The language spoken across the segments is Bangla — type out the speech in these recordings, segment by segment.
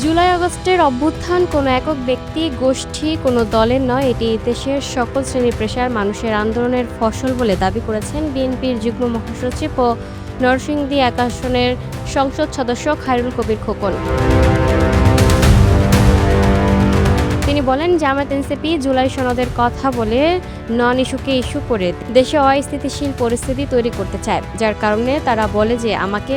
জুলাই আগস্টের অভ্যুত্থান কোনো একক ব্যক্তি গোষ্ঠী কোনো দলের নয়, এটি দেশের সকল শ্রেণী পেশার মানুষের আন্দোলনের ফসল বলে দাবি করেছেন বিএনপির যুগ্ম মহাসচিব ও নরসিংদী ১ আসনের সংসদ সদস্য খায়রুল কবির খোকন। তিনি বলেন, জামায়াত এনসিপি জুলাই সনদের কথা বলে নন ইস্যুকে ইস্যু করে দেশে অস্থিতিশীল পরিস্থিতি তৈরি করতে চায়, যার কারণে তারা বলে যে আমাকে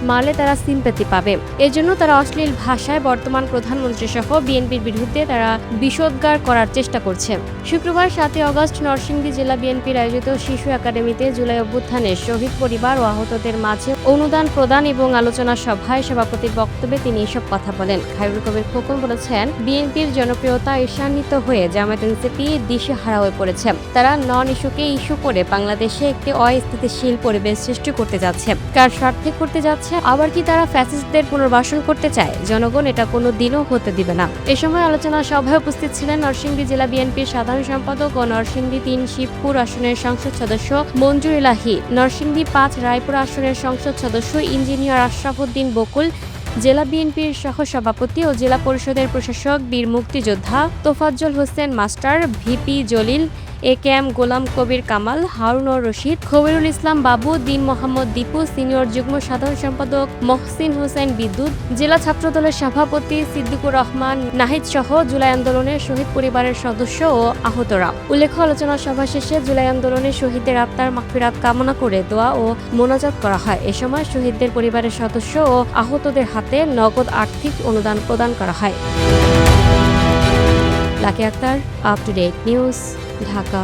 মারলে তারা সিম্প্যাথি পাবে। এজন্য তারা অশ্লীল ভাষায় বর্তমান প্রধানমন্ত্রী সহ বিএনপির বিরুদ্ধে তারা বিষোদ্গার করার চেষ্টা করছে। শুক্রবার ৭ই আগস্ট নরসিংদী জেলা বিএনপির আয়োজিত শিশু একাডেমিতে জুলাই অভ্যুত্থানের শহীদ পরিবার ও আহতদের মাঝে অনুদান প্রদান এবং আলোচনা সভায় সভাপতির বক্তব্যে তিনি এসব কথা বলেন। খায়রুল কবির খোকন বলেছেন, বিএনপির জনপ্রিয়তা ঈর্ষান্বিত হয়ে জামায়াত এনসিপি দিশেহারা হয়ে পড়েছে। তারা নন ইস্যুকে ইস্যু করে বাংলাদেশে একটি অস্থিতিশীল পরিবেশ সৃষ্টি করতে যাচ্ছে। কার স্বার্থে করতে যাচ্ছে? আবার কি তারা ফ্যাসিস্টদের পুনর্বাসন করতে চায়? জনগণ এটা কোনো দিনও হতে দিবে না। এ সময় আলোচনা সভায় উপস্থিত ছিলেন নরসিংদী জেলা বিএনপির সাধারণ সম্পাদক ও নরসিংদী ৩ শিবপুর আসনের সংসদ সদস্য মঞ্জুর ইলাহি, নরসিংদী ৫ রায়পুর আসনের সংসদ সদস্য ইঞ্জিনিয়ার আশরাফ উদ্দিন বকুল, জেলা বিএনপির সহসভাপতি ও জেলা পরিষদের প্রশাসক বীর মুক্তিযোদ্ধা Tofazzal Hossain master, VP Jalil, AKM Golam Kabir Kamal, Harunur Rashid, Khabirul Islam Babu, Din Mohammad Dipu, senior যুগ্ম সাধারণ সম্পাদক মহসিন হোসেন বিদ্যুৎ, জেলা ছাত্রদলের সভাপতি সিদ্দিকুর রহমান নাহিদ সহ জুলাই আন্দোলনের শহীদ পরিবারের সদস্য ও আহতরা। উল্লেখ্য, আলোচনা সভা শেষে জুলাই আন্দোলনের শহীদদের আত্মার মাগফিরাত কামনা করে দোয়া ও মোনাজাত করা হয়। এ সময় শহীদদের পরিবারের সদস্য ও আহতদের হাতে নগদ আর্থিক অনুদান প্রদান করা হয়। Lucky Akter, up to date news, Dhaka.